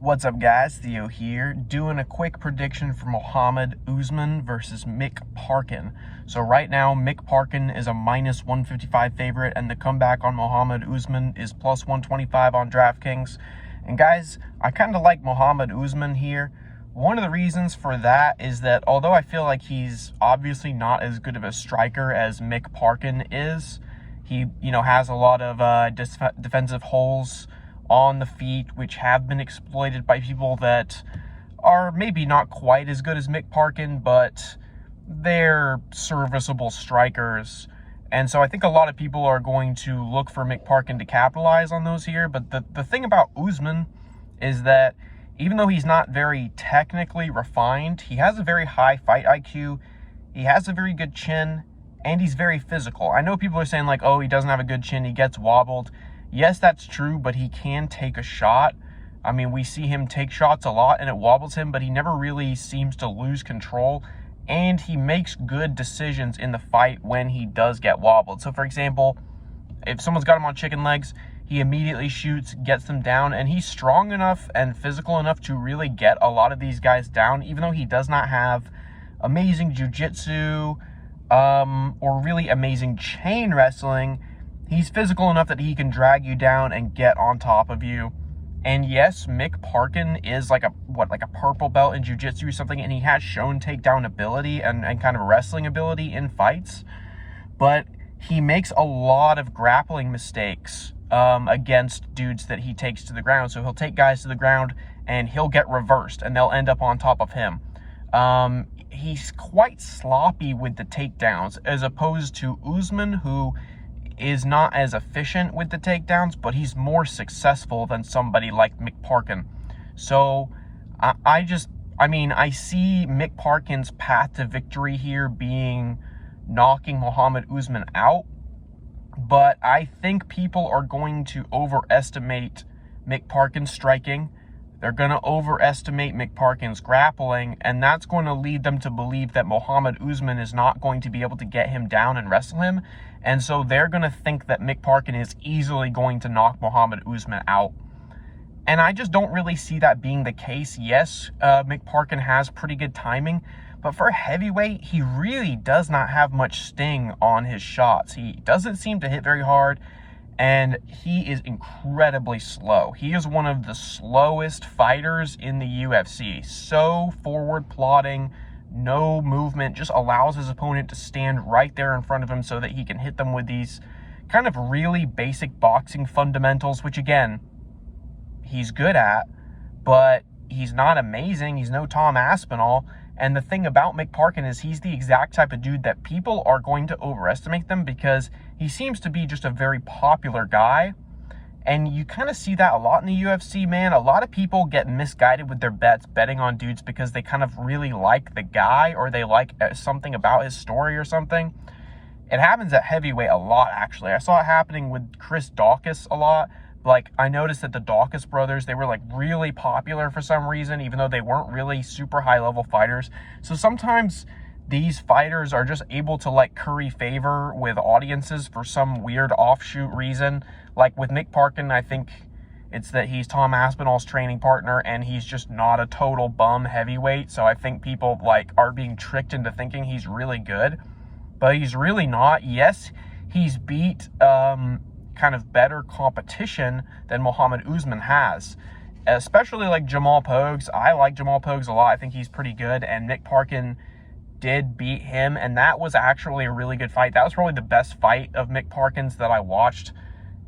What's up, guys? Theo here, doing a quick prediction for Mohammed Usman versus Mick Parkin. So right now, Mick Parkin is a minus 155 favorite, and the comeback on Mohammed Usman is plus 125 on DraftKings. And guys, I kind of like Mohammed Usman here. One of the reasons for that is that although I feel like he's obviously not as good of a striker as Mick Parkin is, he has a lot of defensive holes on the feet, which have been exploited by people that are maybe not quite as good as Mick Parkin, but they're serviceable strikers. And so I think a lot of people are going to look for Mick Parkin to capitalize on those here. But the thing about Usman is that even though he's not very technically refined, he has a very high fight IQ, he has a very good chin, and he's very physical. I know people are saying like, oh, he doesn't have a good chin, he gets wobbled. Yes, that's true, but he can take a shot. I mean, we see him take shots a lot and it wobbles him, but he never really seems to lose control. And he makes good decisions in the fight when he does get wobbled. So, for example, if someone's got him on chicken legs, he immediately shoots, gets them down, and he's strong enough and physical enough to really get a lot of these guys down, even though he does not have amazing jiu-jitsu or really amazing chain wrestling. He's physical enough that he can drag you down and get on top of you. And yes, Mick Parkin is like a purple belt in jiu-jitsu or something, and he has shown takedown ability and kind of wrestling ability in fights. But he makes a lot of grappling mistakes against dudes that he takes to the ground. So he'll take guys to the ground and he'll get reversed and they'll end up on top of him. He's quite sloppy with the takedowns as opposed to Usman, who is not as efficient with the takedowns, but he's more successful than somebody like Mick Parkin. So I see Mick Parkin's path to victory here being knocking Mohammed Usman out, but I think people are going to overestimate Mick Parkin's striking. They're going to overestimate Mick Parkin's grappling, and that's going to lead them to believe that Mohammed Usman is not going to be able to get him down and wrestle him. And so they're going to think that Mick Parkin is easily going to knock Mohammed Usman out. And I just don't really see that being the case. Yes, Mick Parkin has pretty good timing, but for heavyweight, he really does not have much sting on his shots. He doesn't seem to hit very hard, and he is incredibly slow. He is one of the slowest fighters in the UFC. So forward plodding, no movement, just allows his opponent to stand right there in front of him so that he can hit them with these kind of really basic boxing fundamentals, which again, he's good at, but he's not amazing. He's no Tom Aspinall. And the thing about Mick Parkin is he's the exact type of dude that people are going to overestimate them because he seems to be just a very popular guy. And you kind of see that a lot in the UFC, man. A lot of people get misguided with their bets, betting on dudes because they kind of really like the guy or they like something about his story or something. It happens at heavyweight a lot, actually. I saw it happening with Chris Daukaus a lot. Like, I noticed that the Daukaus brothers, they were like really popular for some reason, even though they weren't really super high level fighters. So sometimes these fighters are just able to like curry favor with audiences for some weird offshoot reason. Like with Mick Parkin, I think it's that he's Tom Aspinall's training partner and he's just not a total bum heavyweight. So I think people like are being tricked into thinking he's really good, but he's really not. Yes, he's beat kind of better competition than Mohammed Usman has, especially like Jamal Pogues. I like Jamal Pogues a lot. I think he's pretty good, and Mick Parkin did beat him, and that was actually a really good fight. That was probably the best fight of Mick Parkin's that I watched,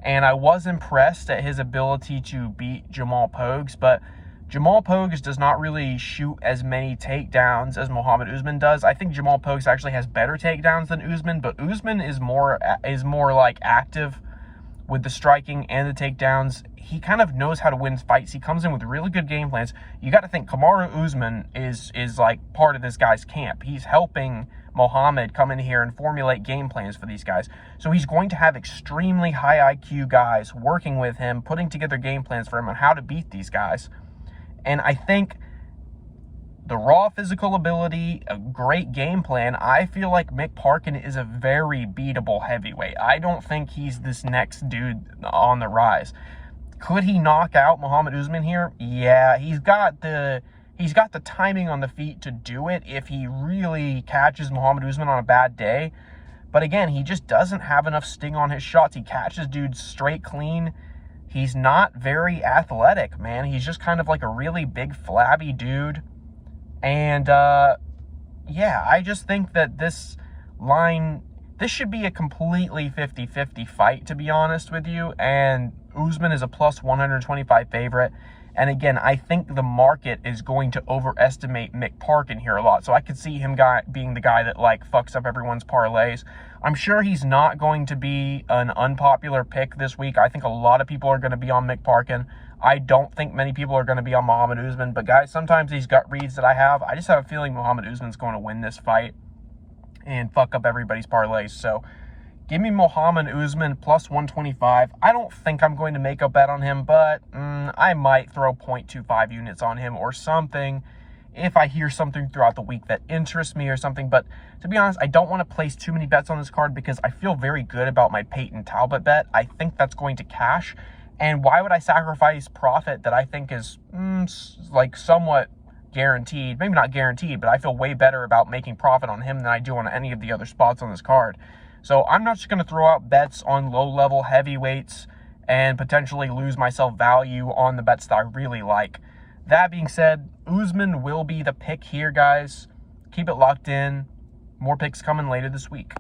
and I was impressed at his ability to beat Jamal Pogues, but Jamal Pogues does not really shoot as many takedowns as Mohammed Usman does. I think Jamal Pogues actually has better takedowns than Usman, but Usman is more like active with the striking and the takedowns. He kind of knows how to win fights. He comes in with really good game plans. You got to think Kamaru Usman is like part of this guy's camp. He's helping Mohammed come in here and formulate game plans for these guys. So he's going to have extremely high IQ guys working with him, putting together game plans for him on how to beat these guys. And I think the raw physical ability, a great game plan, I feel like Mick Parkin is a very beatable heavyweight. I don't think he's this next dude on the rise. Could he knock out Mohammed Usman here? Yeah, he's got the timing on the feet to do it if he really catches Mohammed Usman on a bad day. But again, he just doesn't have enough sting on his shots. He catches dudes straight clean. He's not very athletic, man. He's just kind of like a really big, flabby dude. And, yeah, I just think that this should be a completely 50-50 fight, to be honest with you. And Usman is a plus 125 favorite. And again, I think the market is going to overestimate Mick Parkin here a lot. So I could see him being the guy that, like, fucks up everyone's parlays. I'm sure he's not going to be an unpopular pick this week. I think a lot of people are going to be on Mick Parkin. I don't think many people are going to be on Mohammed Usman. But, guys, sometimes these gut reads that I just have a feeling Mohammed Usman's going to win this fight and fuck up everybody's parlays. So give me Mohammed Usman plus 125. I don't think I'm going to make a bet on him, but I might throw 0.25 units on him or something if I hear something throughout the week that interests me or something. But to be honest, I don't want to place too many bets on this card because I feel very good about my Peyton Talbot bet. I think that's going to cash. And why would I sacrifice profit that I think is like somewhat guaranteed? Maybe not guaranteed, but I feel way better about making profit on him than I do on any of the other spots on this card. So I'm not just going to throw out bets on low-level heavyweights and potentially lose myself value on the bets that I really like. That being said, Usman will be the pick here, guys. Keep it locked in. More picks coming later this week.